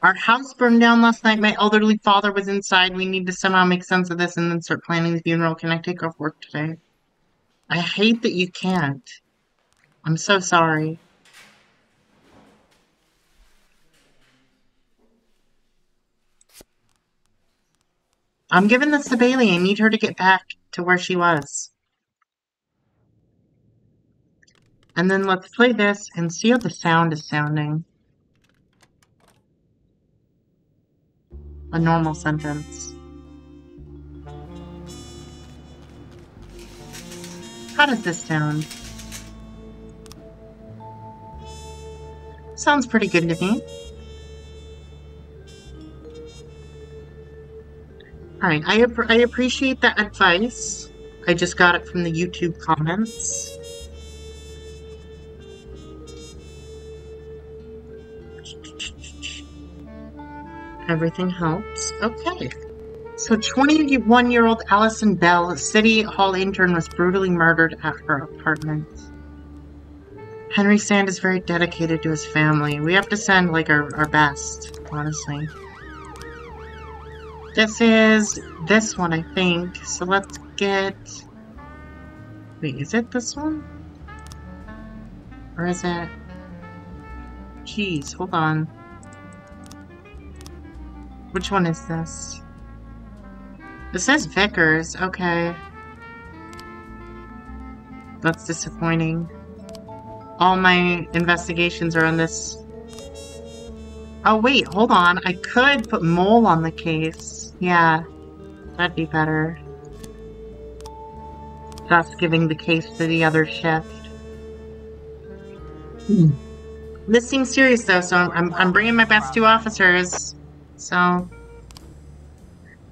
Our house burned down last night. My elderly father was inside. We need to somehow make sense of this and then start planning the funeral. Can I take off work today? I hate that you can't. I'm so sorry. I'm giving this to Bailey. I need her to get back to where she was. And then let's play this and see how the sound is sounding. A normal sentence. How does this sound? Sounds pretty good to me. Alright, I appreciate that advice. I just got it from the YouTube comments. Everything helps. Okay. So 21-year-old Allison Bell, City Hall intern, was brutally murdered at her apartment. Henry Sand is very dedicated to his family. We have to send, like, our best, honestly. This is this one, I think. So let's get... Wait, is it this one? Or is it... Jeez, hold on. Which one is this? It says Vickers, okay. That's disappointing. All my investigations are on this. Oh wait, hold on. I could put Mole on the case. Yeah, that'd be better. Thus giving the case to the other shift. This seems serious though, so I'm bringing my best two officers. So...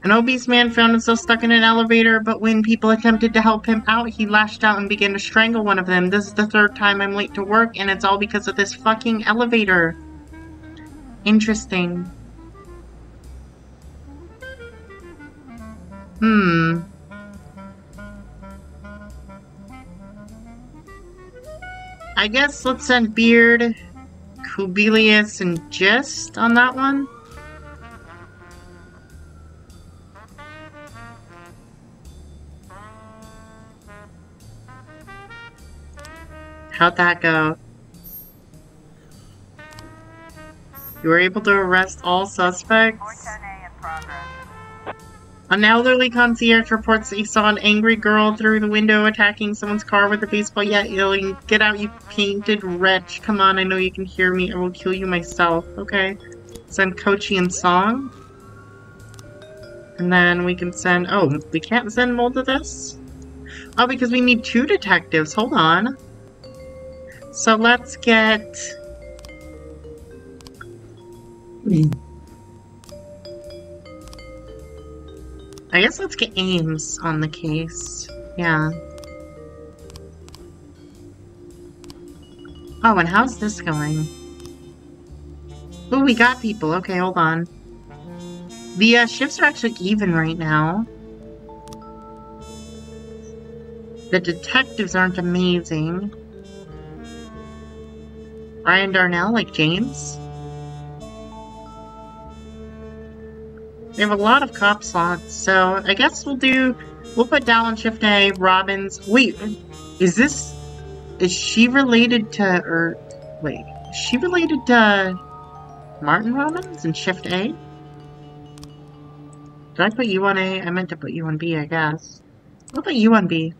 An obese man found himself stuck in an elevator, but when people attempted to help him out, he lashed out and began to strangle one of them. This is the third time I'm late to work, and it's all because of this fucking elevator. Interesting. I guess let's send Beard, Kubilius, and Gist on that one. How'd that go? You were able to arrest all suspects? An elderly concierge reports that he saw an angry girl through the window attacking someone's car with a baseball bat, yelling, "Get out, you painted wretch. Come on, I know you can hear me. I will kill you myself." Okay. Send Kochi and Song. And then we can send... Oh, we can't send Mole to this? Oh, because we need two detectives. Hold on. So let's get... I guess let's get Ames on the case. Yeah. Oh, and how's this going? Oh, we got people. Okay, hold on. The shifts are actually even right now. The detectives aren't amazing. Ryan Darnell, like James. We have a lot of cop slots, so I guess we'll put Dal on shift A, Robbins. Wait, is she related to, is she related to Martin Robbins in shift A? Did I put you on A? I meant to put you on B, I guess. We'll put you on B.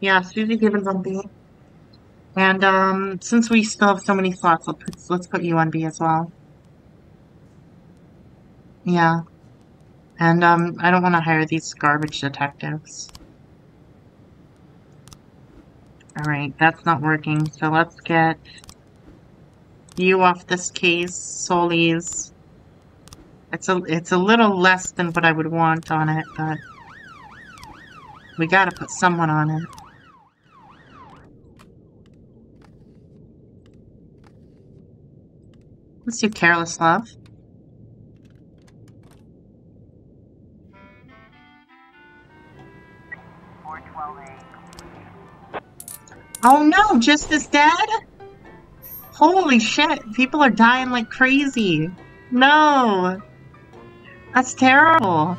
Yeah, Susie Gibbons on B. And, since we still have so many slots, let's put you on B as well. Yeah. And, I don't want to hire these garbage detectives. Alright, that's not working, so let's get you off this case, Solis. It's a little less than what I would want on it, but we gotta put someone on it. Let's do Careless Love. Oh no, Just is dead? Holy shit, people are dying like crazy. No! That's terrible.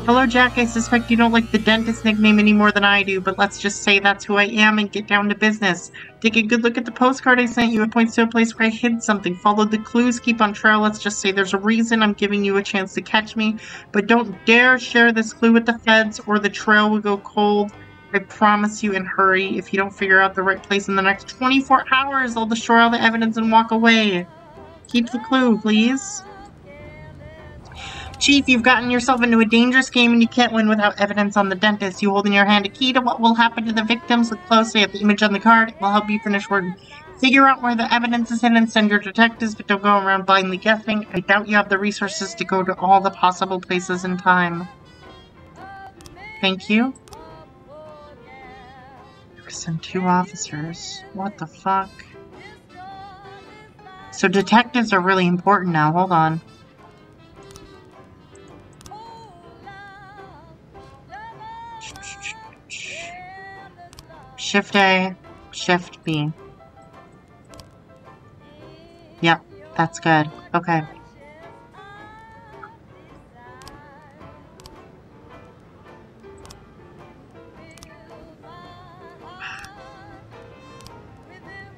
Hello, Jack. I suspect you don't like the dentist nickname any more than I do, but let's just say that's who I am and get down to business. Take a good look at the postcard I sent you. It points to a place where I hid something. Follow the clues, keep on trail. Let's just say there's a reason I'm giving you a chance to catch me, but don't dare share this clue with the feds or the trail will go cold. I promise you, and hurry. If you don't figure out the right place in the next 24 hours, I'll destroy all the evidence and walk away. Keep the clue, please. Chief, you've gotten yourself into a dangerous game and you can't win without evidence on the dentist. You hold in your hand a key to what will happen to the victims. Look closely at the image on the card. It will help you finish work. Figure out where the evidence is hidden, send your detectives, but don't go around blindly guessing. I doubt you have the resources to go to all the possible places in time. Thank you. Send 2 officers. What the fuck? So detectives are really important now. Hold on. Shift A, Shift B. Yep, that's good. Okay.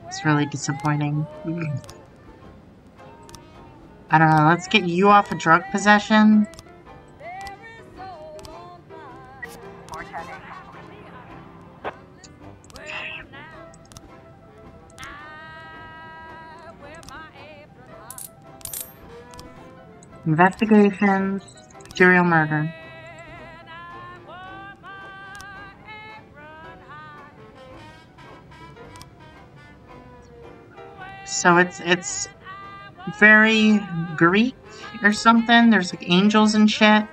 It's really disappointing. I don't know, let's get you off of drug possession. Investigations, serial murder. So it's very Greek or something. There's like angels and shit.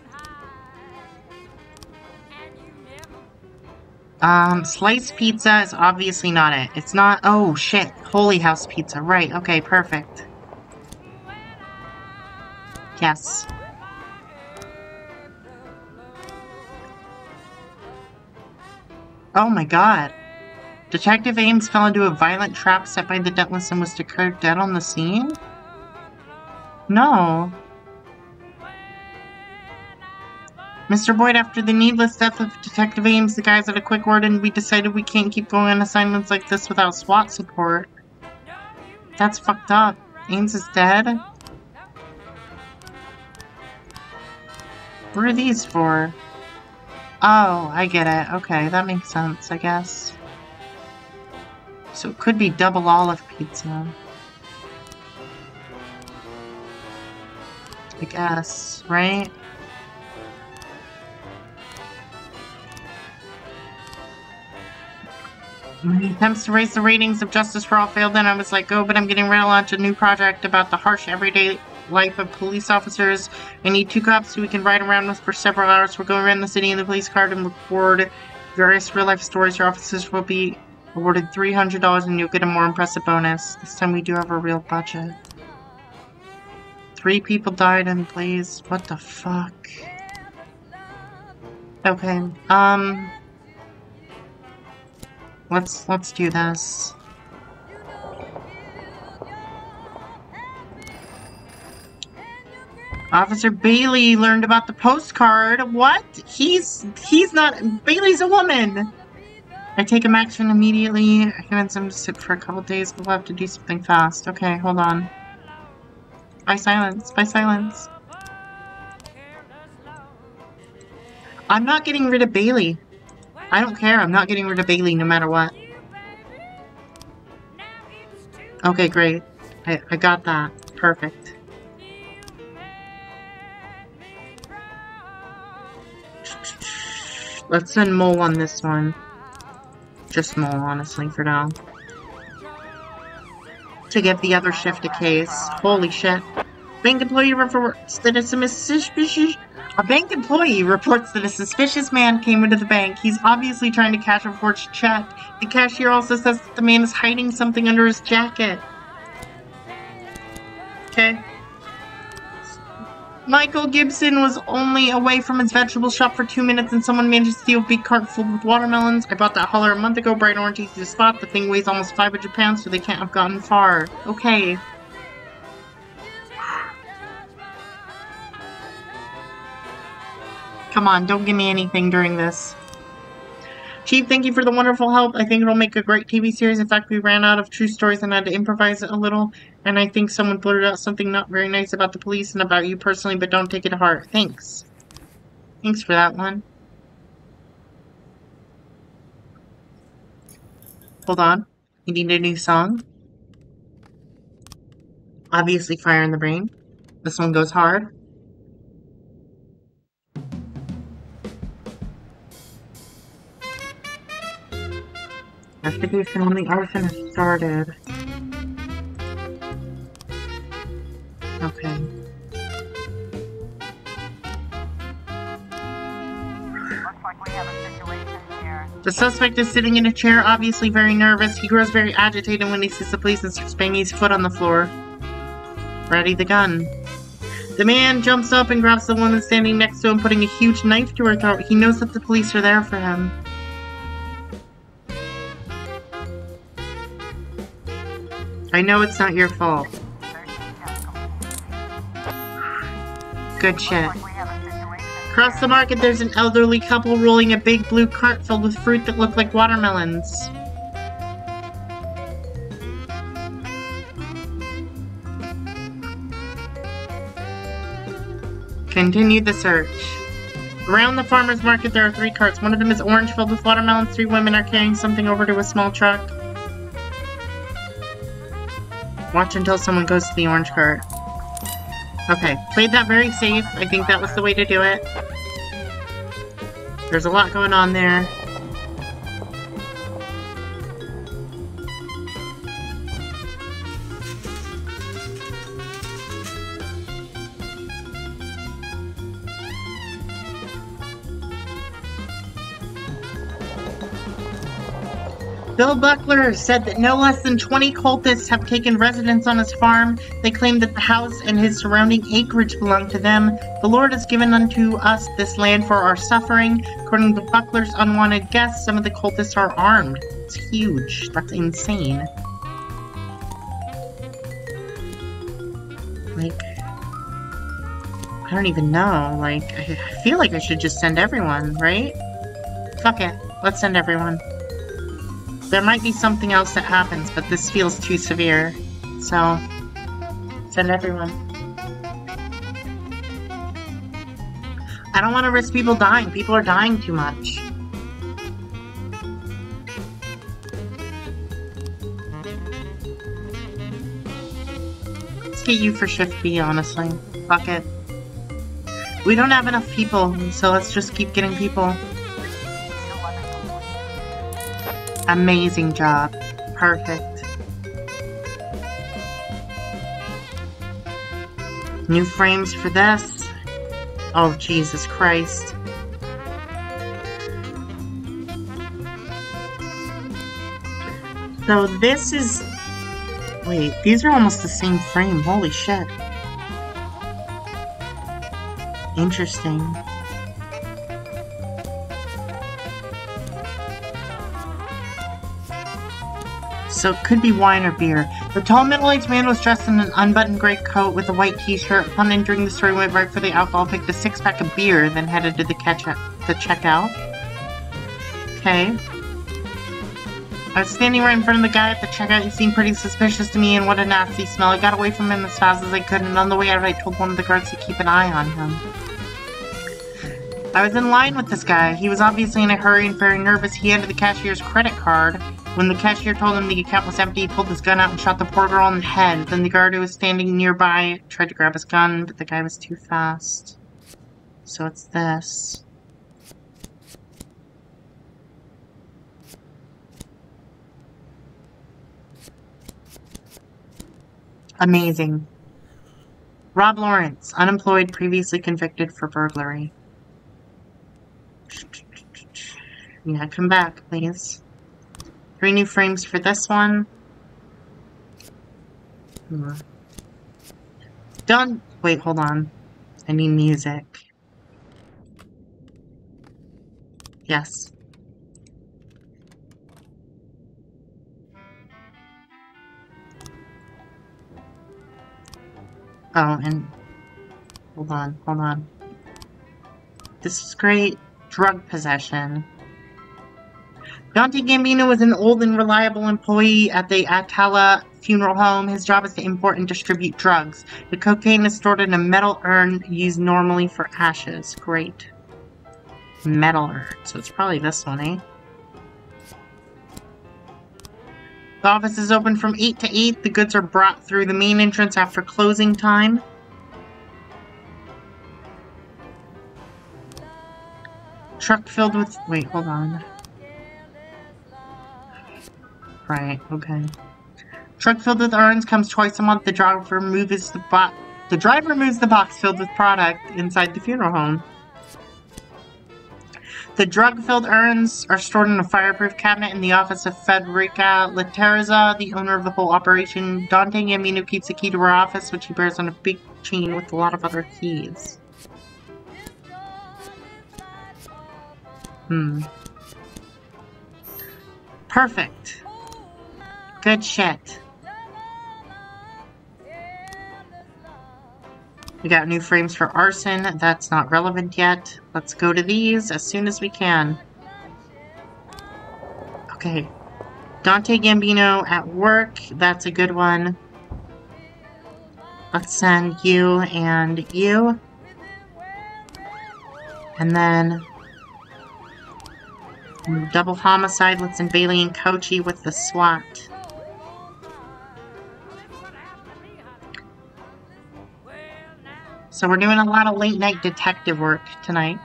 Sliced pizza is obviously not it. It's not. Oh shit, Holy House pizza. Right, okay, perfect. Yes. Oh my god. Detective Ames fell into a violent trap set by the dentless and was declared dead on the scene? No. Mr. Boyd, after the needless death of Detective Ames, the guys had a quick word and we decided we can't keep going on assignments like this without SWAT support. That's fucked up. Ames is dead? What are these for? Oh, I get it. Okay, that makes sense, I guess. So it could be double olive pizza. I guess, right? My attempts to raise the ratings of Justice for All failed, then I was like, oh, but I'm getting ready to launch a new project about the harsh everyday life of police officers. I need 2 cops who we can ride around with for several hours. We're going around the city in the police car and record various real-life stories. Your officers will be awarded $300 and you'll get a more impressive bonus. This time we do have a real budget. 3 people died in blaze. What the fuck? Okay, let's do this. Officer Bailey learned about the postcard. What? He's not. Bailey's a woman. I take him action immediately. I convince him to sit for a couple days. We'll have to do something fast. Okay, hold on. By silence. By silence. I'm not getting rid of Bailey. I don't care. I'm not getting rid of Bailey no matter what. Okay, great. I got that. Perfect. Let's send Mole on this one. Just Mole, honestly, for now. To give the other shift a case. Holy shit. Bank employee reports that a suspicious... A bank employee reports that a suspicious man came into the bank. He's obviously trying to cash a forged check. The cashier also says that the man is hiding something under his jacket. Okay. Michael Gibson was only away from his vegetable shop for 2 minutes and someone managed to steal a big cart full with watermelons. I bought that hauler a month ago, bright orange, easy to spot. The thing weighs almost 500 pounds, so they can't have gotten far. Okay. Come on, don't give me anything during this. Chief, thank you for the wonderful help. I think it'll make a great TV series. In fact, we ran out of true stories and had to improvise it a little. And I think someone blurted out something not very nice about the police and about you personally, but don't take it to heart. Thanks. Thanks for that one. Hold on. You need a new song? Obviously, Fire in the Brain. This one goes hard. Investigation on the arson has started. Okay. Looks like we have a situation here. The suspect is sitting in a chair, obviously very nervous. He grows very agitated when he sees the police and starts banging his foot on the floor. Ready the gun. The man jumps up and grabs the woman standing next to him, putting a huge knife to her throat. He knows that the police are there for him. I know it's not your fault. Good shit. Across the market, there's an elderly couple rolling a big blue cart filled with fruit that look like watermelons. Continue the search. Around the farmer's market, there are 3 carts. One of them is orange, filled with watermelons. 3 women are carrying something over to a small truck. Watch until someone goes to the orange cart. Okay, played that very safe. I think that was the way to do it. There's a lot going on there. Bill Buckler said that no less than 20 cultists have taken residence on his farm. They claim that the house and his surrounding acreage belong to them. The Lord has given unto us this land for our suffering. According to Buckler's unwanted guests, some of the cultists are armed. It's huge. That's insane. Like, I don't even know. Like, I feel like I should just send everyone, right? Fuck it. Let's send everyone. There might be something else that happens, but this feels too severe. So, send everyone. I don't want to risk people dying. People are dying too much. Let's get you for Shift B, honestly. Fuck it. We don't have enough people, so let's just keep getting people. Amazing job. Perfect. New frames for this. Oh, Jesus Christ. So this is... Wait, these are almost the same frame. Holy shit. Interesting. So it could be wine or beer. The tall middle-aged man was dressed in an unbuttoned gray coat with a white t-shirt. Upon entering the store, he went right for the alcohol, picked a 6-pack of beer, then headed to the checkout. Okay. I was standing right in front of the guy at the checkout. He seemed pretty suspicious to me, and what a nasty smell. I got away from him as fast as I could, and on the way out, I told one of the guards to keep an eye on him. I was in line with this guy. He was obviously in a hurry and very nervous. He handed the cashier's credit card. When the cashier told him the account was empty, he pulled his gun out and shot the poor girl in the head. Then the guard who was standing nearby tried to grab his gun, but the guy was too fast. So it's this. Amazing. Rob Lawrence, unemployed, previously convicted for burglary. Yeah, come back, please. 3 new frames for this one. Done. Wait, hold on. I need music. Yes. Oh, and... Hold on. This is great. Drug possession. Dante Gambino is an old and reliable employee at the Atala funeral home. His job is to import and distribute drugs. The cocaine is stored in a metal urn used normally for ashes. Great. Metal urn. So it's probably this one, eh? The office is open from 8 to 8. The goods are brought through the main entrance after closing time. Truck filled with... Wait, hold on. Right, okay. Truck filled with urns comes twice a month. The driver moves the box filled with product inside the funeral home. The drug-filled urns are stored in a fireproof cabinet in the office of Federica Laterza, the owner of the whole operation. Dante Gambino keeps a key to her office, which he bears on a big chain with a lot of other keys. Perfect. Good shit. We got new frames for arson. That's not relevant yet. Let's go to these as soon as we can. Okay. Dante Gambino at work. That's a good one. Let's send you and you. And then... double homicide. Let's send Bailey and Kochi with the SWAT. So we're doing a lot of late-night detective work tonight.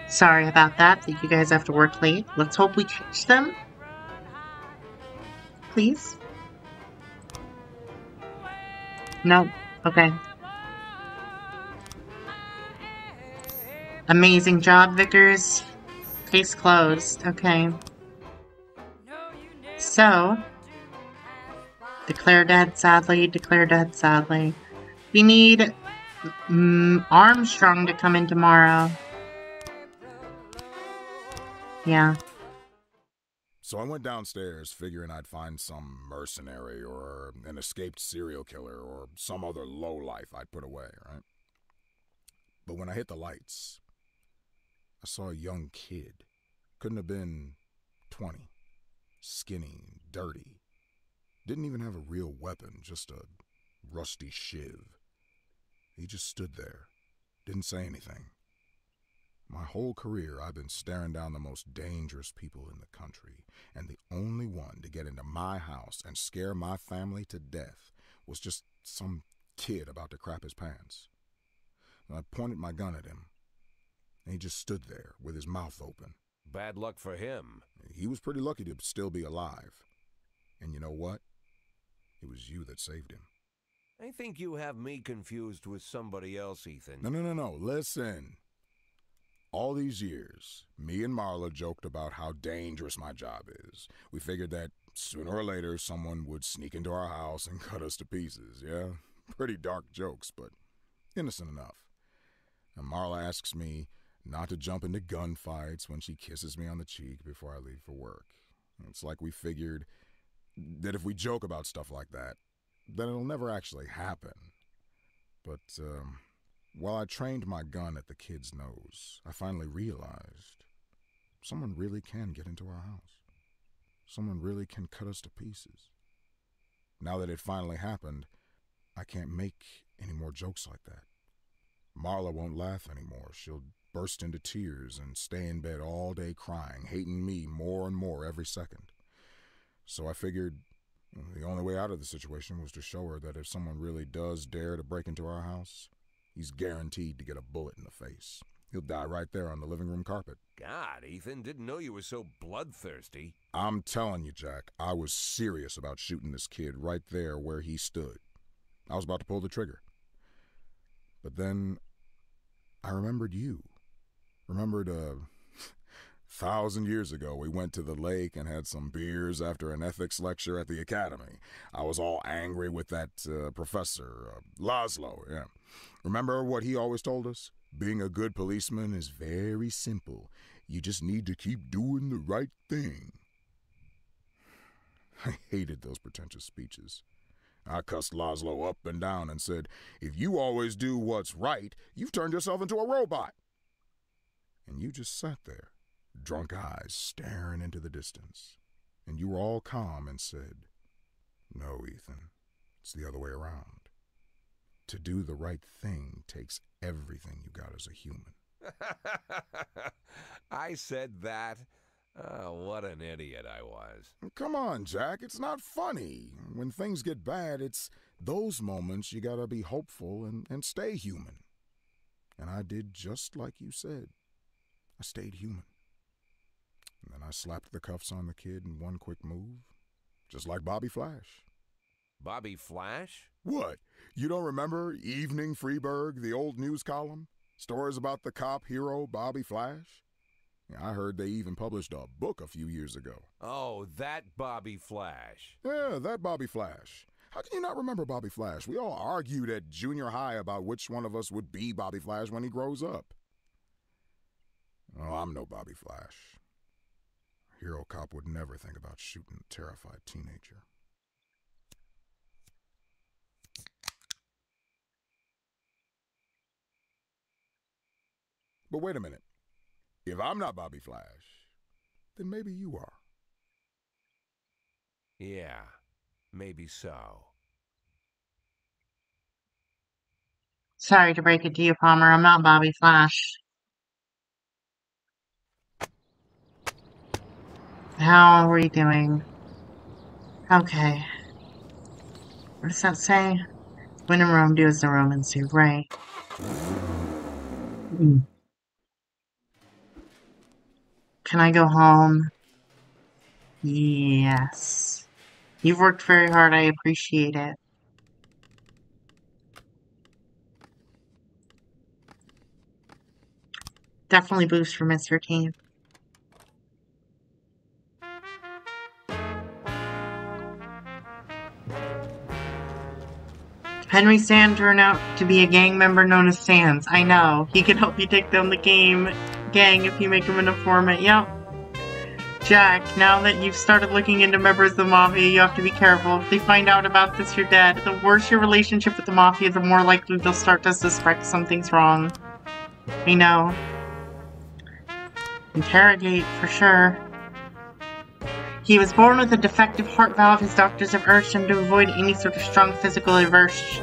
Sorry about that you guys have to work late. Let's hope we catch them. Please? No. Okay. Amazing job, Vickers. Case closed. Okay. So... declare dead, sadly. Declare dead, sadly. We need Armstrong to come in tomorrow. Yeah. So I went downstairs figuring I'd find some mercenary or an escaped serial killer or some other lowlife I'd put away, right? But when I hit the lights, I saw a young kid. Couldn't have been 20. Skinny, dirty. Didn't even have a real weapon, just a rusty shiv. He just stood there, didn't say anything. My whole career, I've been staring down the most dangerous people in the country, and the only one to get into my house and scare my family to death was just some kid about to crap his pants. I pointed my gun at him, and he just stood there with his mouth open. Bad luck for him. He was pretty lucky to still be alive. And you know what? It was you that saved him. I think you have me confused with somebody else, Ethan. No. Listen. All these years, me and Marla joked about how dangerous my job is. We figured that sooner or later someone would sneak into our house and cut us to pieces, yeah? Pretty dark jokes, but innocent enough. And Marla asks me not to jump into gunfights when she kisses me on the cheek before I leave for work. It's like we figured that if we joke about stuff like that, then it'll never actually happen. But, while I trained my gun at the kid's nose, I finally realized someone really can get into our house. Someone really can cut us to pieces. Now that it finally happened, I can't make any more jokes like that. Marla won't laugh anymore. She'll burst into tears and stay in bed all day crying, hating me more and more every second. So I figured the only way out of the situation was to show her that if someone really does dare to break into our house, he's guaranteed to get a bullet in the face. He'll die right there on the living room carpet. God, Ethan, didn't know you were so bloodthirsty. I'm telling you, Jack, I was serious about shooting this kid right there where he stood. I was about to pull the trigger. But then I remembered you. Remembered 1,000 years ago, we went to the lake and had some beers after an ethics lecture at the academy. I was all angry with that professor, Laszlo, yeah. Remember what he always told us? Being a good policeman is very simple. You just need to keep doing the right thing. I hated those pretentious speeches. I cussed Laszlo up and down and said, "If you always do what's right, you've turned yourself into a robot." And you just sat there, drunk eyes staring into the distance. And you were all calm and said, "No, Ethan, it's the other way around. To do the right thing takes everything you got as a human." I said that. Oh, what an idiot I was. Come on, Jack, it's not funny. When things get bad, it's those moments you gotta be hopeful and stay human. And I did just like you said. I stayed human. And then I slapped the cuffs on the kid in one quick move, just like Bobby Flash. Bobby Flash? What? You don't remember Evening Freeburg, the old news column? Stories about the cop hero Bobby Flash? I heard they even published a book a few years ago. Oh, that Bobby Flash. Yeah, that Bobby Flash. How can you not remember Bobby Flash? We all argued at junior high about which one of us would be Bobby Flash when he grows up. Oh, I'm no Bobby Flash. A hero cop would never think about shooting a terrified teenager. But wait a minute. If I'm not Bobby Flash, then maybe you are. Yeah, maybe so. Sorry to break it to you, Palmer. I'm not Bobby Flash. How are we doing? Okay. What does that say? When in Rome, do as the Romans do, right? Can I go home? Yes. You've worked very hard. I appreciate it. Definitely boost for Mr. Team. Henry Sand turned out to be a gang member known as Sands. I know. He can help you take down the gang if you make him an informant. Yep. Jack, now that you've started looking into members of the Mafia, you have to be careful. If they find out about this, you're dead. The worse your relationship with the Mafia, the more likely they'll start to suspect something's wrong. I know. Interrogate, for sure. He was born with a defective heart valve. His doctors have urged him to avoid any sort of strong physical exertion.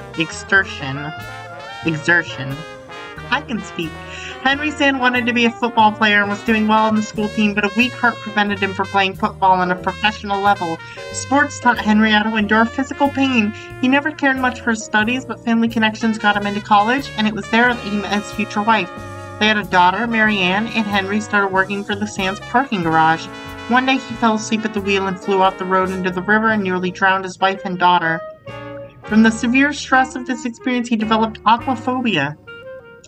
I can speak. Henry Sand wanted to be a football player and was doing well on the school team, but a weak heart prevented him from playing football on a professional level. Sports taught Henry how to endure physical pain. He never cared much for his studies, but family connections got him into college, and it was there that he met his future wife. They had a daughter, Marianne, and Henry started working for the Sands parking garage. One day he fell asleep at the wheel and flew off the road into the river and nearly drowned his wife and daughter. From the severe stress of this experience, he developed aquaphobia.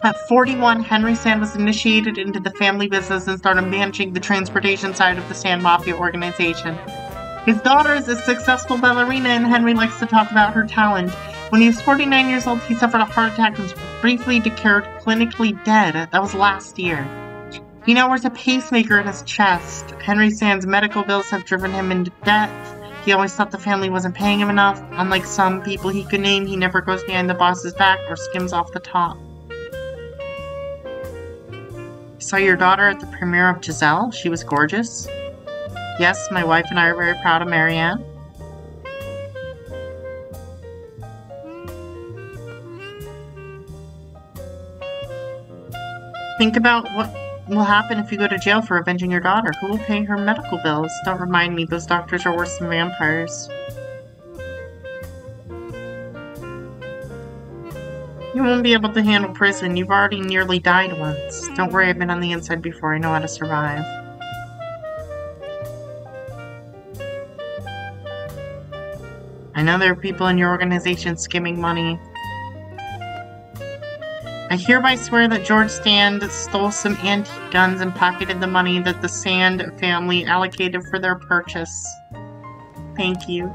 At 41, Henry Sand was initiated into the family business and started managing the transportation side of the Sand Mafia organization. His daughter is a successful ballerina, and Henry likes to talk about her talent. When he was 49 years old, he suffered a heart attack and was briefly declared clinically dead. That was last year. He now wears a pacemaker in his chest. Henry Sand's medical bills have driven him into debt. He always thought the family wasn't paying him enough. Unlike some people he could name, he never goes behind the boss's back or skims off the top. Saw your daughter at the premiere of Giselle. She was gorgeous. Yes, my wife and I are very proud of Marianne. Think about what will happen if you go to jail for avenging your daughter. Who will pay her medical bills? Don't remind me, those doctors are worse than vampires. You won't be able to handle prison. You've already nearly died once. Don't worry, I've been on the inside before. I know how to survive. I know there are people in your organization skimming money. I hereby swear that George Sand stole some antique guns and pocketed the money that the Sand family allocated for their purchase. Thank you.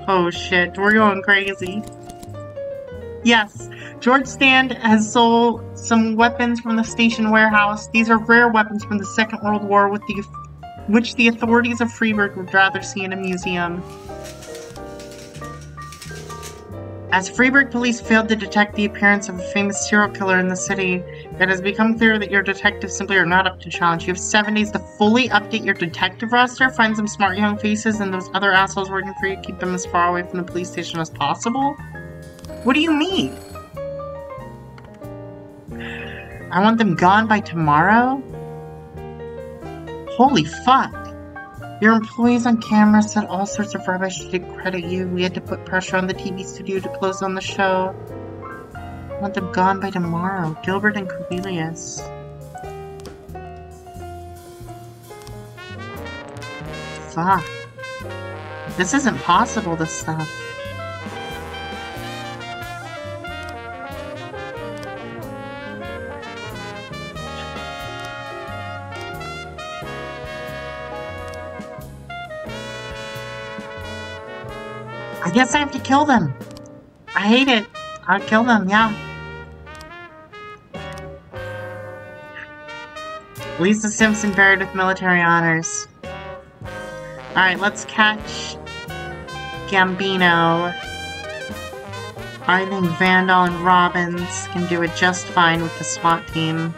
Oh shit, we're going crazy. Yes, George Sand has sold some weapons from the station warehouse. These are rare weapons from the Second World War which the authorities of Freeburg would rather see in a museum. As Freeburg police failed to detect the appearance of a famous serial killer in the city, it has become clear that your detectives simply are not up to challenge. You have 7 days to fully update your detective roster, find some smart young faces, and those other assholes working for you, keep them as far away from the police station as possible? What do you mean? I want them gone by tomorrow? Holy fuck. Your employees on camera said all sorts of rubbish to credit you. We had to put pressure on the TV studio to close on the show. I want them gone by tomorrow. Gilbert and Cornelius. Fuck. This isn't possible, this stuff. I guess I have to kill them. I hate it. I'll kill them, yeah. Lisa Simpson buried with military honors. Alright, let's catch Gambino. I think Vandal and Robbins can do it just fine with the SWAT team.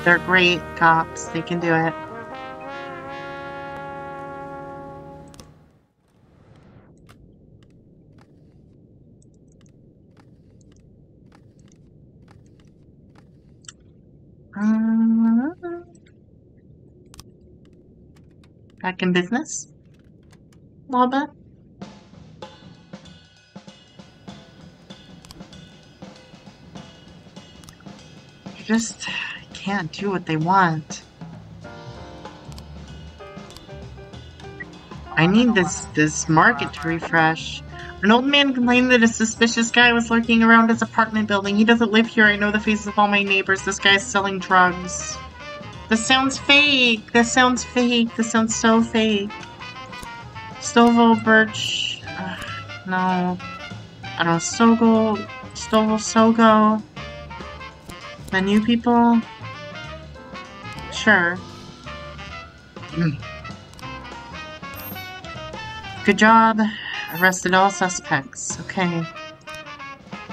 They're great cops. They can do it. Back in business? A little bit. You just can't do what they want. I need this market to refresh. An old man complained that a suspicious guy was lurking around his apartment building. He doesn't live here. I know the faces of all my neighbors. This guy's selling drugs. This sounds fake. This sounds fake. This sounds so fake. Stovall, Birch. No. I don't know. Stovall, Sogo. The new people? Sure. Good job. Arrested all suspects. Okay.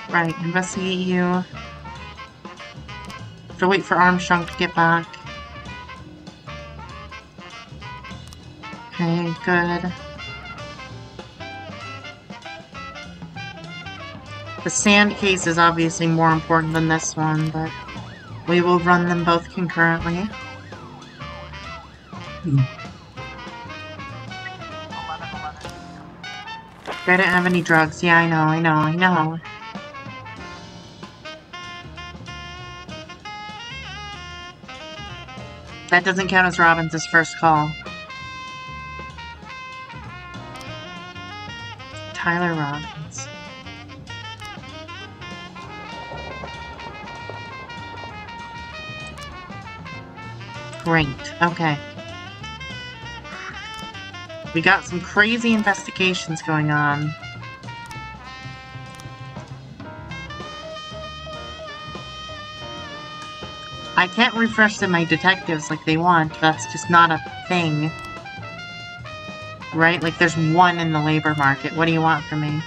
Right. Investigate you. Have to wait for Armstrong to get back. Okay, good. The sand case is obviously more important than this one, but we will run them both concurrently. I didn't have any drugs. Yeah, I know. That doesn't count as Robbins' first call. Tyler Robbins. Great. Okay. We got some crazy investigations going on. I can't refresh them my detectives like they want. That's just not a thing. Right? Like, there's one in the labor market. What do you want from me?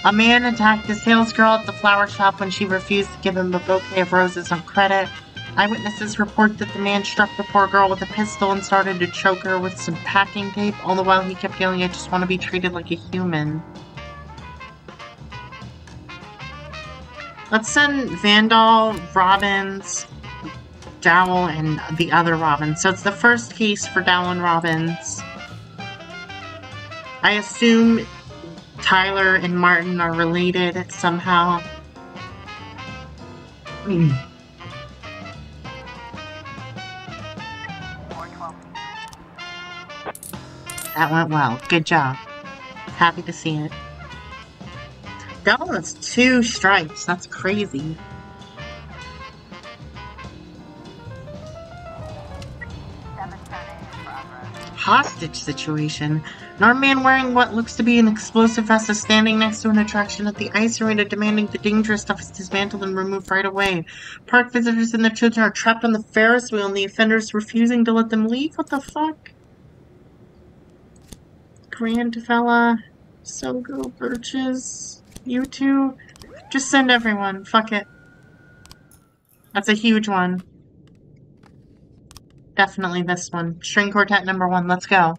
A man attacked a salesgirl at the flower shop when she refused to give him a bouquet of roses on credit. Eyewitnesses report that the man struck the poor girl with a pistol and started to choke her with some packing tape, all the while he kept yelling, "I just want to be treated like a human." Let's send Vandal, Robbins, Dowell, and the other Robbins. So it's the first case for Dowell and Robbins. I assume Tyler and Martin are related somehow. That went well. Good job. Happy to see it. Dowell has 2 strikes. That's crazy. Hostage situation. An armed man wearing what looks to be an explosive vest is standing next to an attraction at the ice arena demanding the dangerous stuff is dismantled and removed right away. Park visitors and their children are trapped on the Ferris wheel and the offender is refusing to let them leave? What the fuck? Grand fella. So go Birches. You two. Just send everyone. Fuck it. That's a huge one. Definitely this one. String quartet number 1. Let's go.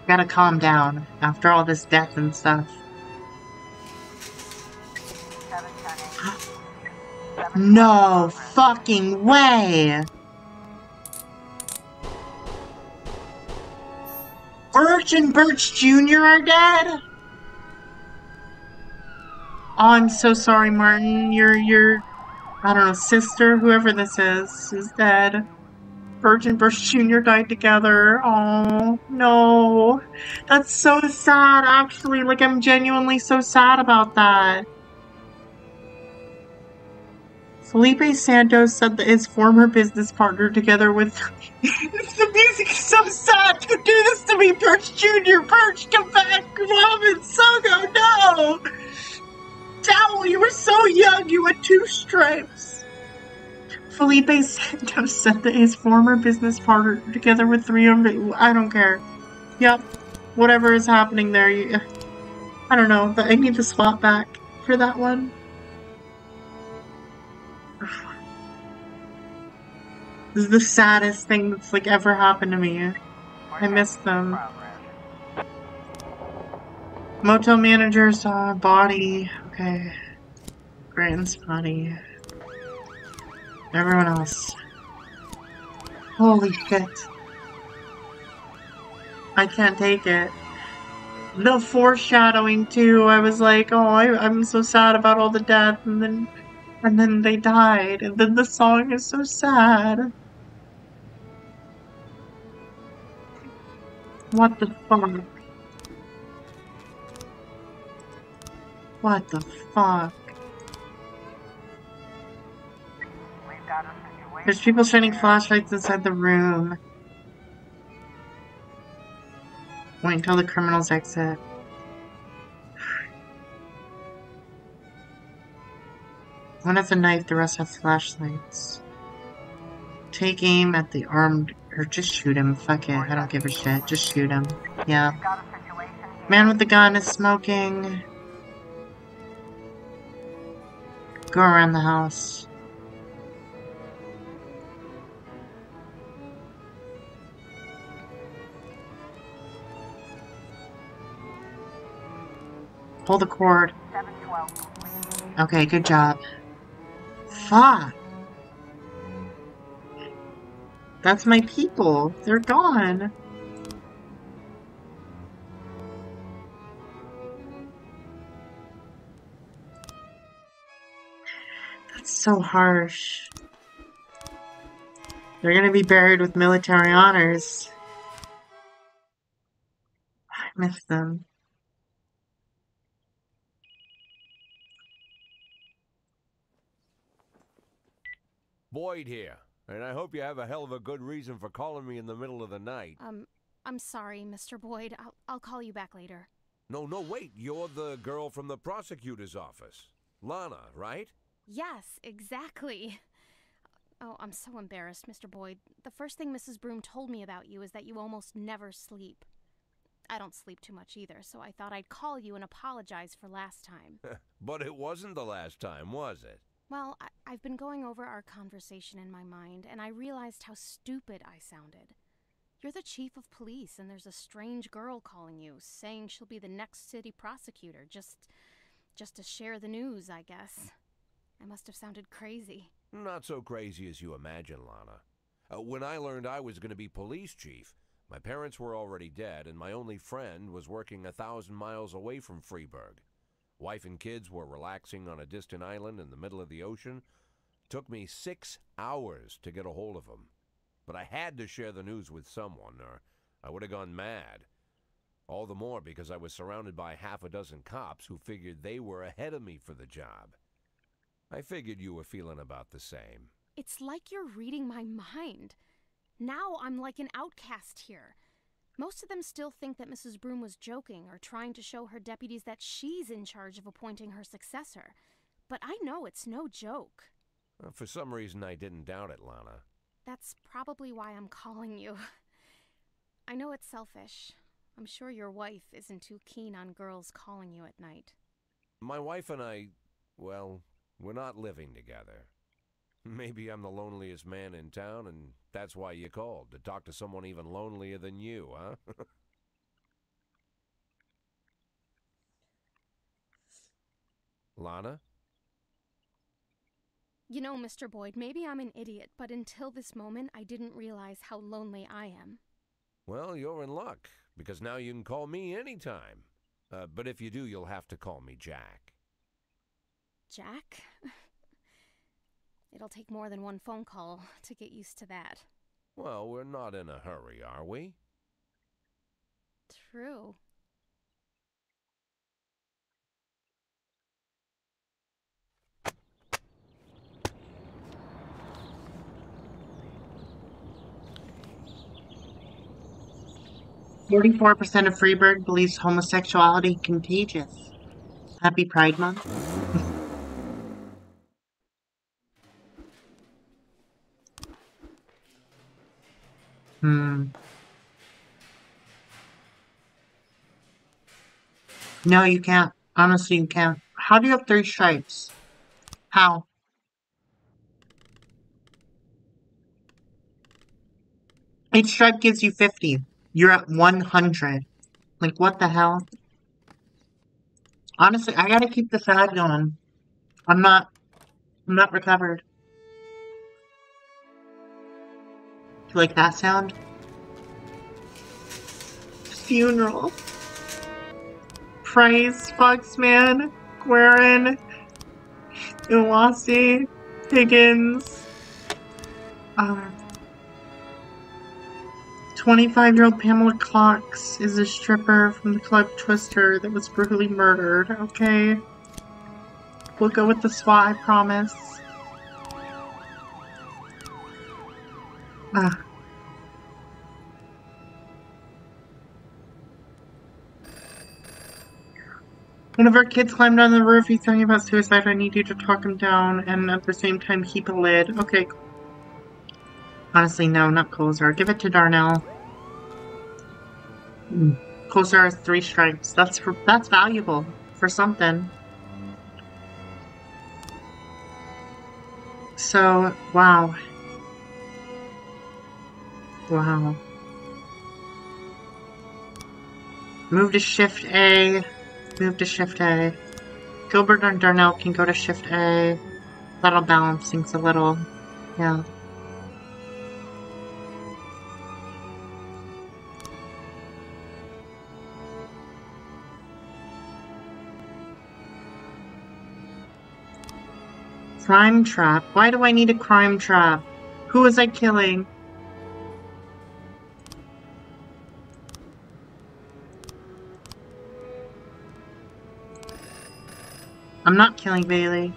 Gotta calm down after all this death and stuff. 710. No fucking way! Birch and Birch Jr. are dead? Oh, I'm so sorry, Martin. Your, I don't know, sister, whoever this is dead. Birch and Birch Jr. died together. Oh, no. That's so sad, actually. Like, I'm genuinely so sad about that. Felipe Santos said that his former business partner, together with... The music is so sad. You do this to me, Birch Jr. Birch, come back. Robin, Sogo, no. Dowell, you were so young. You had 2 stripes. Felipe Santos said that his former business partner, together with 300... I don't care. Yep. Whatever is happening there. I don't know. I need the swap back for that one. This is the saddest thing that's like ever happened to me. I miss them. Motel manager saw a body. Okay. Grant's body. Everyone else. Holy shit. I can't take it. The foreshadowing too. I was like, oh, I'm so sad about all the death, and then they died, and then the song is so sad. What the fuck? What the fuck? There's people shining flashlights inside the room. Wait until the criminals exit. One has a knife, the rest have flashlights. Take aim at the armed... Or just shoot him. Fuck it. I don't give a shit. Just shoot him. Yeah. Man with the gun is smoking. Go around the house. Pull the cord. Okay, good job. Fuck. That's my people. They're gone. That's so harsh. They're gonna be buried with military honors. I miss them. Boyd here, and I hope you have a hell of a good reason for calling me in the middle of the night. I'm sorry, Mr. Boyd. I'll call you back later. No, wait. You're the girl from the prosecutor's office. Lana, right? Yes, exactly. Oh, I'm so embarrassed, Mr. Boyd. The first thing Mrs. Broom told me about you is that you almost never sleep. I don't sleep too much either, so I thought I'd call you and apologize for last time. But it wasn't the last time, was it? Well, I've been going over our conversation in my mind, and I realized how stupid I sounded. You're the chief of police, and there's a strange girl calling you, saying she'll be the next city prosecutor, just to share the news, I guess. I must have sounded crazy. Not so crazy as you imagine, Lana. When I learned I was going to be police chief, my parents were already dead, and my only friend was working 1,000 miles away from Freeburg. Wife and kids were relaxing on a distant island in the middle of the ocean. Took me 6 hours to get a hold of them. But I had to share the news with someone, or I would have gone mad. All the more because I was surrounded by half a dozen cops who figured they were ahead of me for the job. I figured you were feeling about the same. It's like you're reading my mind. Now I'm like an outcast here. Most of them still think that Mrs. Broom was joking or trying to show her deputies that she's in charge of appointing her successor. But I know it's no joke. For some reason, I didn't doubt it, Lana. That's probably why I'm calling you. I know it's selfish. I'm sure your wife isn't too keen on girls calling you at night. My wife and I, well, we're not living together. Maybe I'm the loneliest man in town, and that's why you called, to talk to someone even lonelier than you, huh? Lana? You know, Mr. Boyd, maybe I'm an idiot, but until this moment, I didn't realize how lonely I am. Well, you're in luck, because now you can call me anytime. But if you do, you'll have to call me Jack. Jack? It'll take more than one phone call to get used to that. Well, we're not in a hurry, are we? True. %44% of Freeburg believes homosexuality contagious. Happy Pride Month. No, you can't. Honestly, you can't. How do you have 3 stripes? How? Each stripe gives you 50. You're at 100. Like, what the hell? Honestly, I gotta keep the ad going. I'm not recovered. Do you like that sound? Funeral. Price, Foxman, Guerin, Iwasi, Higgins, 25-year-old Pamela Cox is a stripper from the club Twister that was brutally murdered. Okay. We'll go with the SWAT, I promise. One of our kids climbed on the roof. He's talking about suicide. I need you to talk him down and at the same time keep a lid. Okay. Honestly, no, not Colzar. Give it to Darnell. Colzar has 3 stripes. That's valuable for something. So, wow. Wow. Move to Shift A. Move to Shift A. Gilbert and Darnell can go to Shift A. That'll balance things a little. Yeah. Crime trap? Why do I need a crime trap? Who was I killing? I'm not killing Bailey.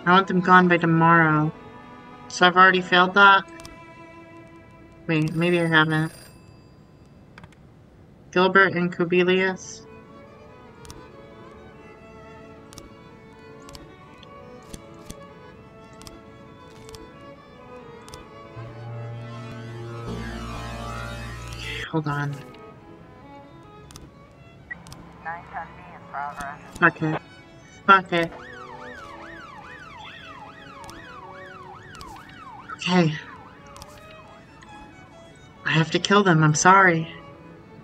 I want them gone by tomorrow. So I've already failed that? Wait, maybe I haven't. Gilbert and Kubilius? Hold on. 910B in progress. Fuck it. Fuck it. Okay. I have to kill them, I'm sorry.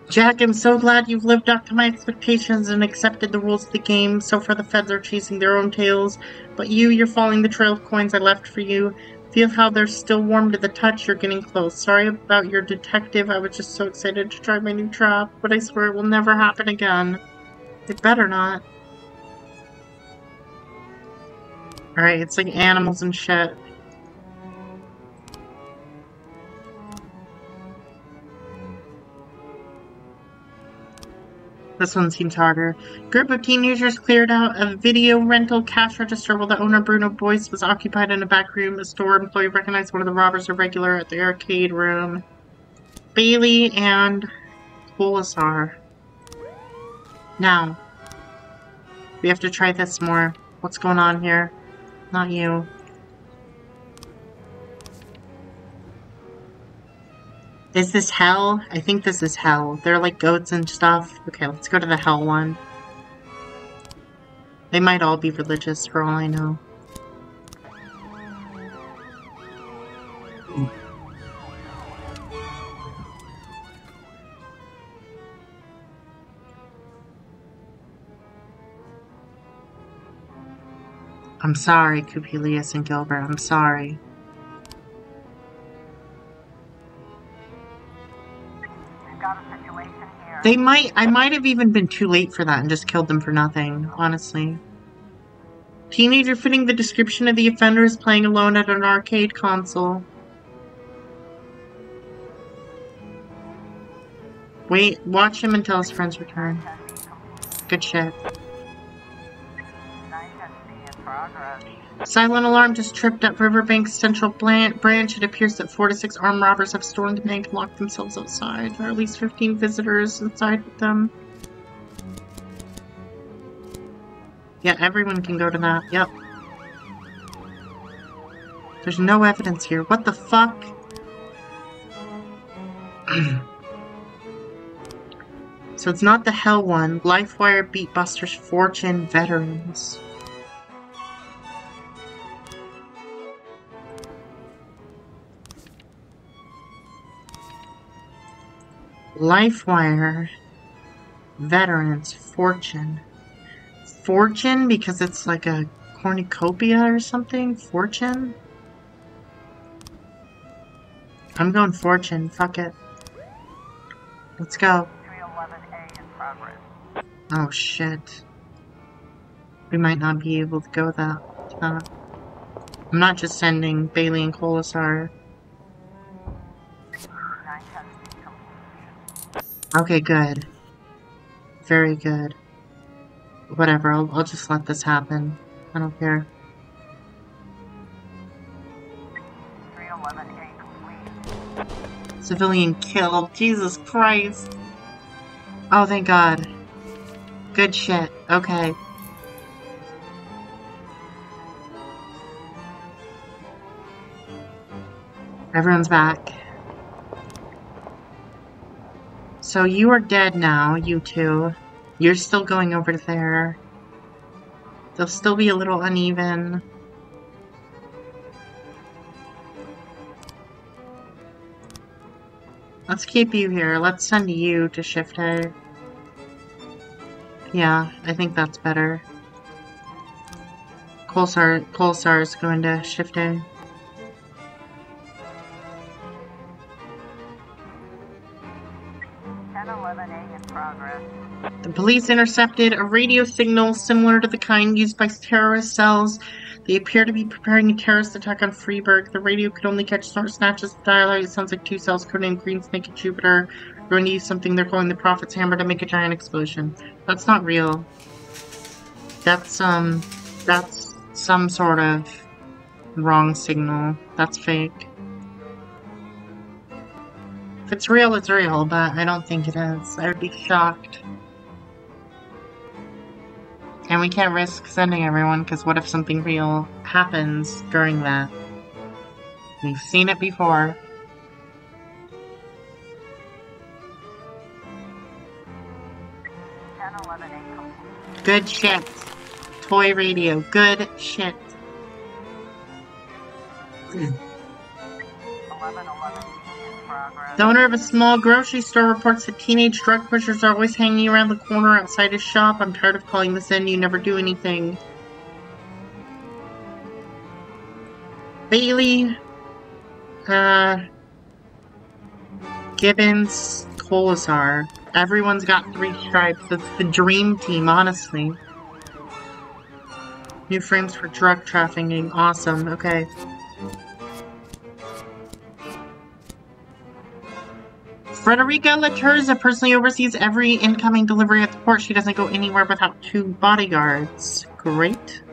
Jack, I'm so glad you've lived up to my expectations and accepted the rules of the game. So far the feds are chasing their own tails, but you're following the trail of coins I left for you. Feel how they're still warm to the touch. You're getting close. Sorry about your detective. I was just so excited to try my new trap, but I swear it will never happen again. It better not. Alright, it's like animals and shit. This one seems harder. Group of teenagers cleared out a video rental cash register while the owner, Bruno Boyce, was occupied in a back room. A store employee recognized one of the robbers irregular at the arcade room. Bailey and Colasar. Now, we have to try this more. What's going on here? Not you. Is this hell? I think this is hell. They're like goats and stuff. Okay, let's go to the hell one. They might all be religious for all I know. I'm sorry, Coupelius and Gilbert. I'm sorry. I might have even been too late for that and just killed them for nothing, honestly. Teenager fitting the description of the offender is playing alone at an arcade console. Wait, watch him until his friends return. Good shit. Silent alarm just tripped at Riverbank's central branch. It appears that 4 to 6 armed robbers have stormed the bank and locked themselves outside. There are at least 15 visitors inside with them. Yeah, everyone can go to that. Yep. There's no evidence here. What the fuck? So it's not the hell one. Lifewire Beatbusters Fortune Veterans. Lifewire Veterans Fortune. Fortune because it's like a cornucopia or something? Fortune? I'm going Fortune. Fuck it. Let's go. 311A in progress. Oh shit. We might not be able to go that. I'm not just sending Bailey and Colasar. Okay, good. Very good. Whatever, I'll just let this happen. I don't care. 311A complete. Civilian killed. Jesus Christ. Oh, thank God. Good shit. Okay. Everyone's back. So you are dead now, you two. You're still going over there. They'll still be a little uneven. Let's keep you here. Let's send you to Shift A. Yeah, I think that's better. Colasar is going to Shift A. The police intercepted a radio signal similar to the kind used by terrorist cells. They appear to be preparing a terrorist attack on Freeburg. The radio could only catch short snatches of dialogue. It sounds like 2 cells codenamed Green Snake and Jupiter are going to use something they're calling the Prophet's Hammer to make a giant explosion. That's not real. That's some sort of wrong signal. That's fake. If it's real, it's real, but I don't think it is. I would be shocked. And we can't risk sending everyone, because what if something real happens during that? We've seen it before. Good shit. Toy radio. Good shit. 1111 in progress. The owner of a small grocery store reports that teenage drug pushers are always hanging around the corner outside his shop. I'm tired of calling this in. You never do anything. Bailey, Gibbons, Colasar. Everyone's got 3 stripes. That's the dream team, honestly. New frames for drug trafficking. Awesome. Okay. Frederica Laturza personally oversees every incoming delivery at the port. She doesn't go anywhere without 2 bodyguards. Great.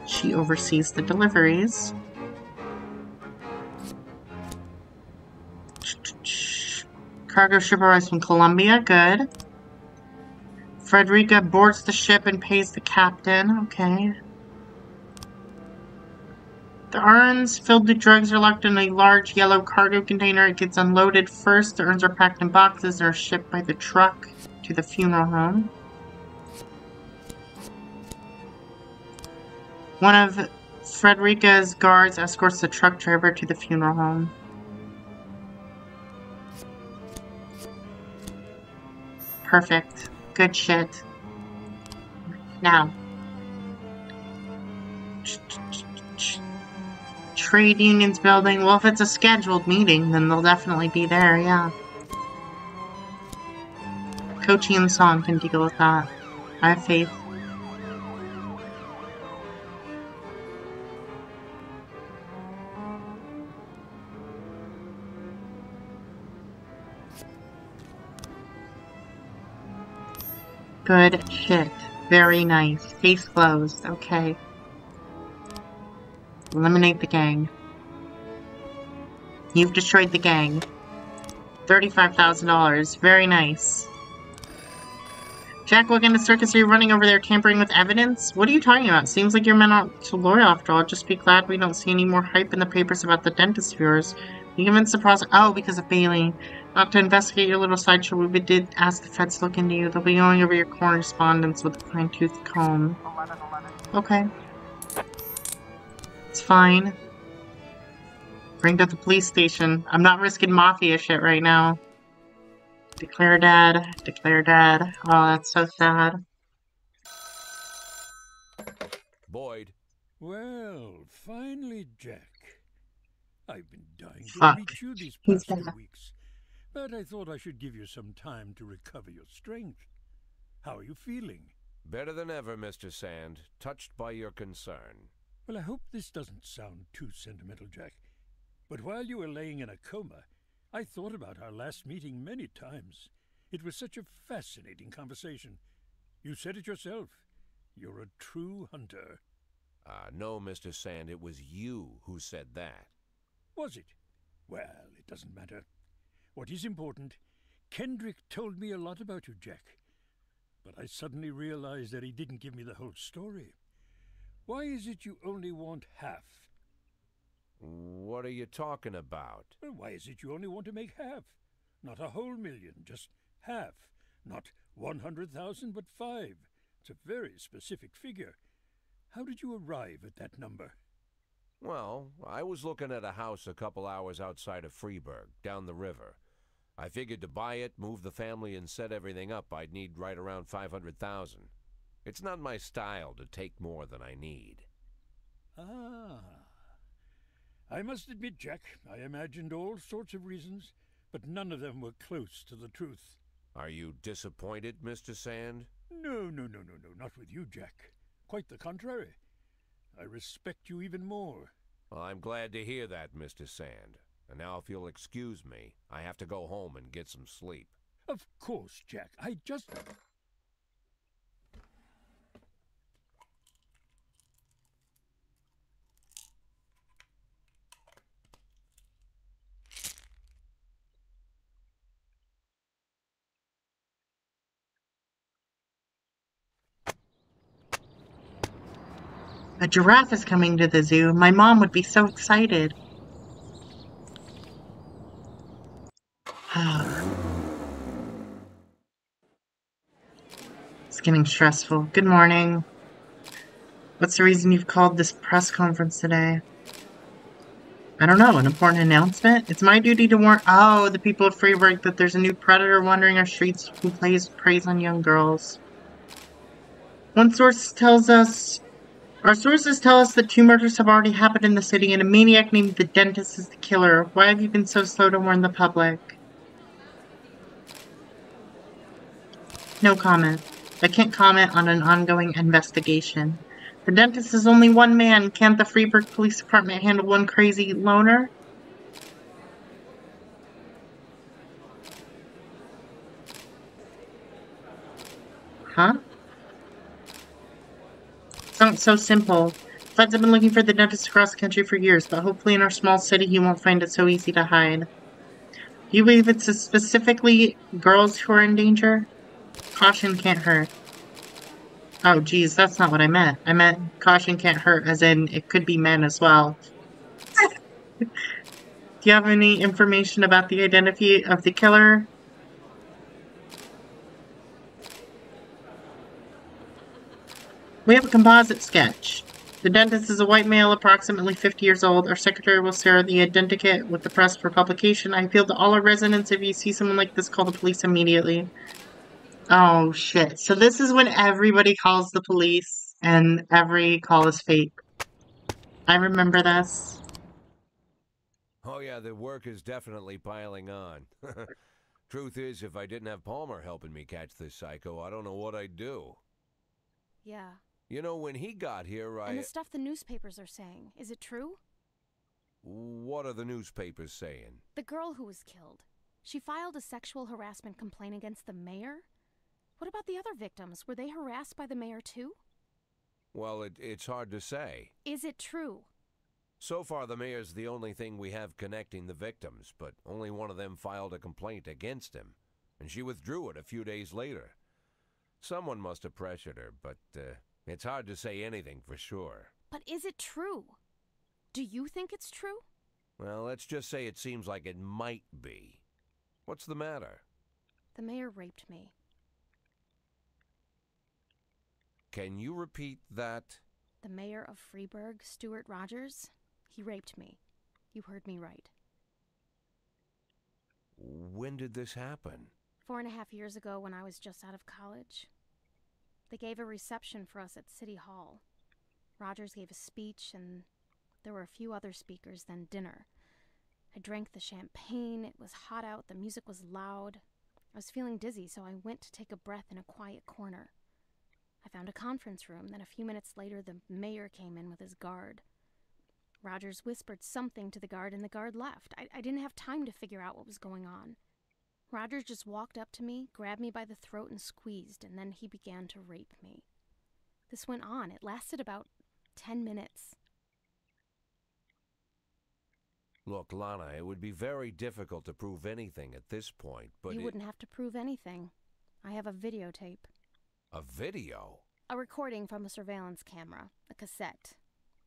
She oversees the deliveries. Cargo ship arrives from Colombia. Good. Frederica boards the ship and pays the captain. Okay. The urns filled with drugs are locked in a large yellow cargo container. It gets unloaded first. The urns are packed in boxes and are shipped by the truck to the funeral home. One of Frederica's guards escorts the truck driver to the funeral home. Perfect. Good shit. Now. Trade unions building. Well, if it's a scheduled meeting, then they'll definitely be there, yeah. Coaching and Song can deal with that. I have faith. Good shit. Very nice. Case closed. Okay. Eliminate the gang. You've destroyed the gang. $35,000. Very nice. Jack, what kind of circus are you running over there, tampering with evidence? What are you talking about? Seems like you're men aren't too loyal after all. Just be glad we don't see any more hype in the papers about the dentist viewers. You convinced the prosecutor— Oh, because of Bailey. Not to investigate your little sideshow, we did ask the feds to look into you. They'll be going over your correspondence with a fine-tooth comb. 1111. Okay. It's fine. Bring to the police station. I'm not risking mafia shit right now. Declare dead. Declare dead. Oh, that's so sad. Boyd. Well, finally, Jack. I've been dying to Fuck. reach you these He's past 2 dead. weeks, but I thought I should give you some time to recover your strength. How are you feeling? Better than ever, Mr. Sand. Touched by your concern. Well, I hope this doesn't sound too sentimental, Jack, but while you were laying in a coma, I thought about our last meeting many times. It was such a fascinating conversation. You said it yourself. You're a true hunter. No, Mr. Sand, it was you who said that. Was it? Well, it doesn't matter. What is important, Kendrick told me a lot about you, Jack. But I suddenly realized that he didn't give me the whole story. Why is it you only want half? What are you talking about? Well, why is it you only want to make half? Not a whole million, just half. Not 100,000, but 5. It's a very specific figure. How did you arrive at that number? Well, I was looking at a house a couple hours outside of Freeburg, down the river. I figured to buy it, move the family, and set everything up, I'd need right around 500,000. It's not my style to take more than I need. Ah. I must admit, Jack, I imagined all sorts of reasons, but none of them were close to the truth. Are you disappointed, Mr. Sand? No, not with you, Jack. Quite the contrary. I respect you even more. Well, I'm glad to hear that, Mr. Sand. And now if you'll excuse me, I have to go home and get some sleep. Of course, Jack. I just... A giraffe is coming to the zoo. My mom would be so excited. It's getting stressful. Good morning. What's the reason you've called this press conference today? I don't know, an important announcement? It's my duty to warn— Oh, the people of Freeburg that there's a new predator wandering our streets who preys on young girls. One source tells us— Our sources tell us that 2 murders have already happened in the city and a maniac named the Dentist is the killer. Why have you been so slow to warn the public? No comment. I can't comment on an ongoing investigation. The Dentist is only one man. Can't the Freeburg Police Department handle one crazy loner? Huh? Sounds so simple. Feds have been looking for the dentist across the country for years, but hopefully in our small city he won't find it so easy to hide. Do you believe it's specifically girls who are in danger? Caution can't hurt. Oh, geez, that's not what I meant. I meant caution can't hurt, as in it could be men as well. Do you have any information about the identity of the killer? We have a composite sketch. The dentist is a white male, approximately 50 years old. Our secretary will share the identikit with the press for publication. I appeal to all our residents. If you see someone like this, call the police immediately. Oh, shit. So this is when everybody calls the police, and every call is fake. I remember this. Oh, yeah, the work is definitely piling on. Truth is, if I didn't have Palmer helping me catch this psycho, I don't know what I'd do. Yeah. You know, when he got here, And the stuff the newspapers are saying, is it true? What are the newspapers saying? The girl who was killed. She filed a sexual harassment complaint against the mayor? What about the other victims? Were they harassed by the mayor too? Well, it's hard to say. Is it true? So far, the mayor's the only thing we have connecting the victims, but only one of them filed a complaint against him, and she withdrew it a few days later. Someone must have pressured her, but it's hard to say anything for sure. But is it true? Do you think it's true? Well, let's just say it seems like it might be. What's the matter? The mayor raped me. Can you repeat that? The mayor of Freeburg, Stuart Rogers, he raped me. You heard me right. When did this happen? 4.5 years ago when I was just out of college. They gave a reception for us at City Hall. Rogers gave a speech, and there were a few other speakers, then dinner. I drank the champagne, it was hot out, the music was loud. I was feeling dizzy, so I went to take a breath in a quiet corner. I found a conference room, then a few minutes later the mayor came in with his guard. Rogers whispered something to the guard, and the guard left. I didn't have time to figure out what was going on. Rogers just walked up to me, grabbed me by the throat and squeezed, and then he began to rape me. This went on. It lasted about 10 minutes. Look, Lana, it would be very difficult to prove anything at this point, but You wouldn't have to prove anything. I have a videotape. A video? A recording from a surveillance camera, a cassette.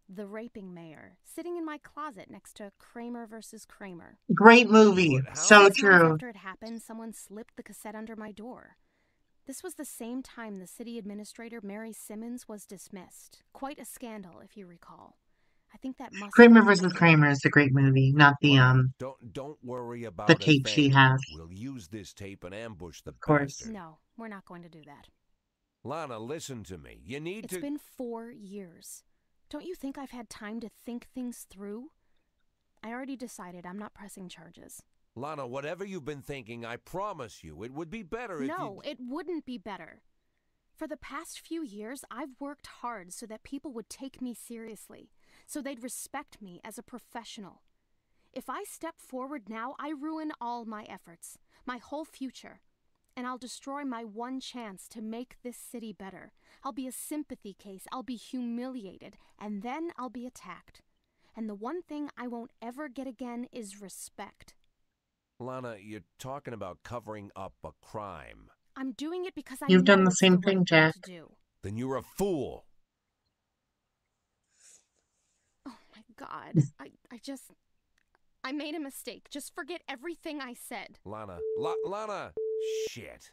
The raping mayor, sitting in my closet next to Kramer versus Kramer. Great movie. So 6 months true. after it happened, someone slipped the cassette under my door. This was the same time the city administrator, Mary Simmons, was dismissed. Quite a scandal, if you recall. I think that must Kramer versus Kramer is a great movie, not the Don't worry about the a tape she thing. has. We'll use this tape and ambush the course. bastard. No, we're not going to do that. Lana, listen to me. You need It's to... been 4 years. Don't you think I've had time to think things through? I already decided I'm not pressing charges. Lana, whatever you've been thinking, I promise you, it would be better if No, it wouldn't be better. For the past few years, I've worked hard so that people would take me seriously, so they'd respect me as a professional. If I step forward now, I ruin all my efforts, my whole future, and I'll destroy my one chance to make this city better. I'll be a sympathy case, I'll be humiliated, and then I'll be attacked. And the one thing I won't ever get again is respect. Lana, you're talking about covering up a crime. I'm doing it because I You've know done the it's same right thing, Jack. to do. Then you're a fool. Oh my God. I made a mistake. Just forget everything I said. Lana, Lana! Shit.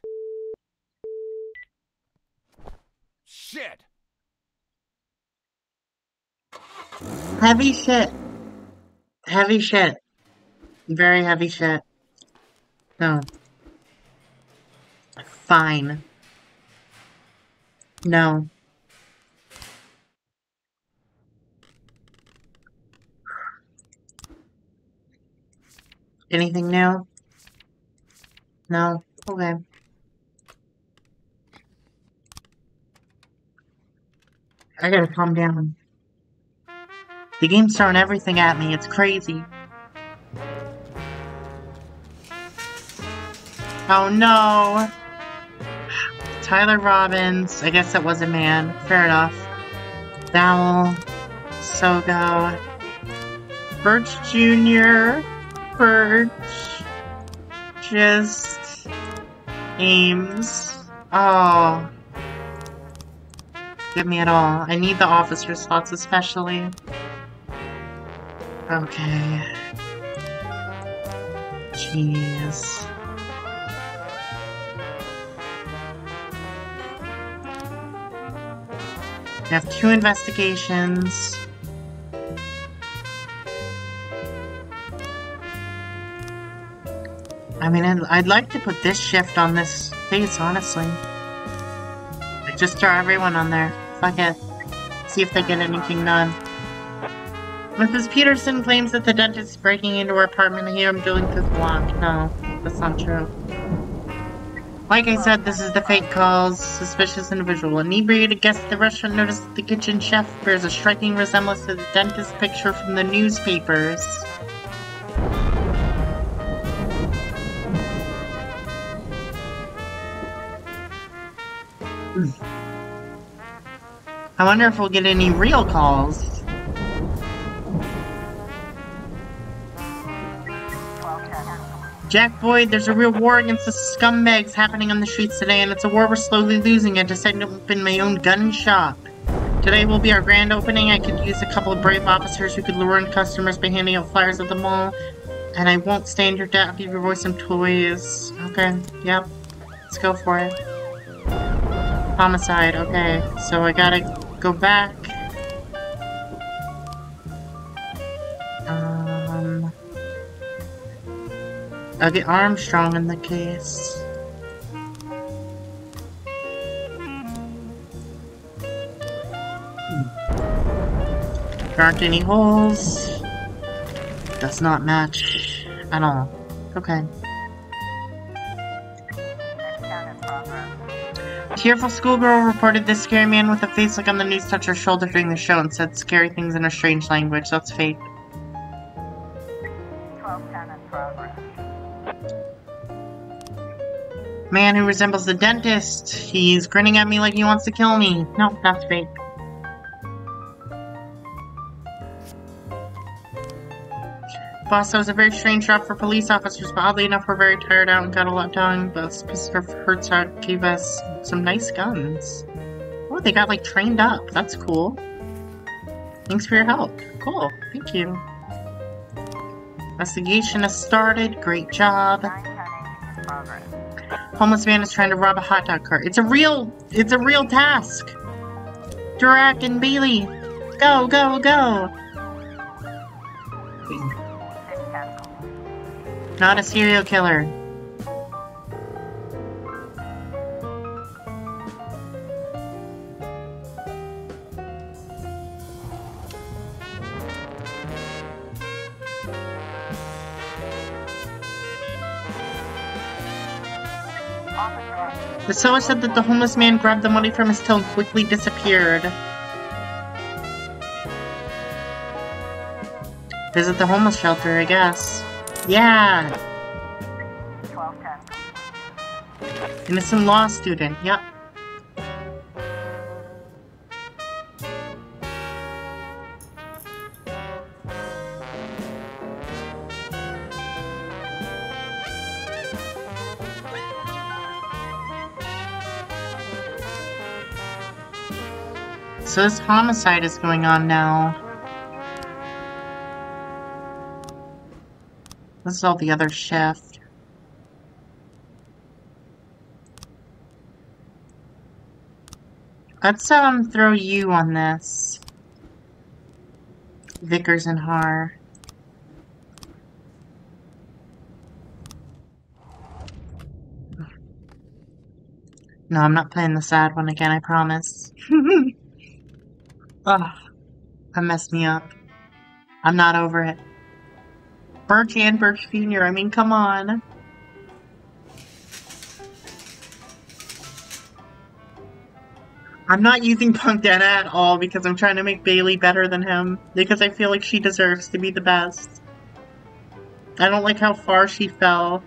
Shit! Heavy shit. Heavy shit. Very heavy shit. No. Fine. No. Anything new? No? Okay. I gotta calm down. The game's throwing everything at me. It's crazy. Oh no! It's Tyler Robbins. I guess that was a man. Fair enough. Dowell. Sogo. Birch Jr. Birch. Just. Ames. Oh. Give me it all. I need the officer slots especially. Okay. Jeez. We have 2 investigations. I mean, I'd like to put this shift on this case, honestly. Like, just throw everyone on there. Fuck it. See if they get anything done. Mrs. Peterson claims that the dentist is breaking into her apartment and here I'm dealing with this block. No, that's not true. Like I said, this is the fake calls. Suspicious individual. Inebriated guest at the restaurant noticed that the kitchen chef bears a striking resemblance to the dentist picture from the newspapers. I wonder if we'll get any real calls. Jack Boyd, there's a real war against the scumbags happening on the streets today, and it's a war we're slowly losing. I decided to open my own gun shop. Today will be our grand opening. I could use a couple of brave officers who could lure in customers by handing out flyers at the mall. And I won't stand your debt. I'll give your boy some toys. Okay, yep. Let's go for it. Homicide, okay. So I gotta go back. I'll get Armstrong in the case. There aren't any holes. Does not match at all. Okay. Tearful schoolgirl reported this scary man with a face like on the news touched her shoulder during the show and said scary things in a strange language. That's fake. 1210 in progress. Man who resembles the dentist. He's grinning at me like he wants to kill me. No, that's fake. Boss, that was a very strange job for police officers, but oddly enough, we're very tired out and got a lot done. But Mr. Herzog gave us some nice guns. Oh, they got like trained up. That's cool. Thanks for your help. Cool. Thank you. Investigation has started. Great job. 910 in progress. Homeless man is trying to rob a hot dog cart. It's a real task. Durack and Bailey. Go, go, go. 610. Not a serial killer. The seller said that the homeless man grabbed the money from his till and quickly disappeared. Visit the homeless shelter, I guess. Yeah! 1210. Innocent law student, yep. So this homicide is going on now. This is all the other shift. Let's throw you on this. Vickers and Haar. No, I'm not playing the sad one again, I promise. Ugh, that messed me up. I'm not over it. Birch and Birch Sr., I mean, come on. I'm not using Punk Dana at all because I'm trying to make Bailey better than him. Because I feel like she deserves to be the best. I don't like how far she fell.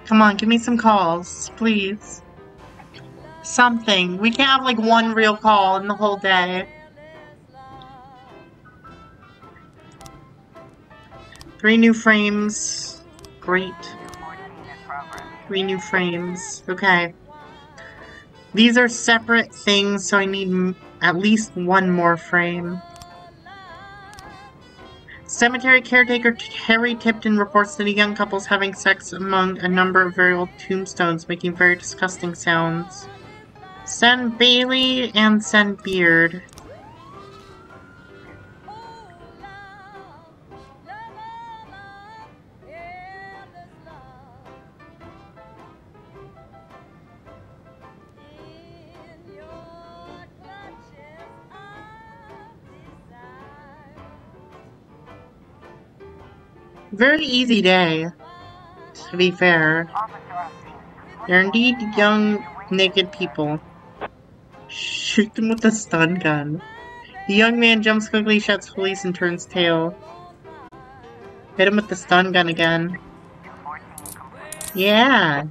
Come on, give me some calls, please. Something. We can't have like one real call in the whole day. 3 new frames. Great. 214 in progress. 3 new frames. Okay. These are separate things, so I need at least one more frame. Cemetery caretaker Harry Tipton reports that a young couple is having sex among a number of very old tombstones, making very disgusting sounds. Send Bailey and send Beard. Very easy day, to be fair. Officer on scene. They're indeed young, naked people. Shoot them with a stun gun. The young man jumps quickly, shouts police, and turns tail. Hit him with the stun gun again. 214 complete. Yeah.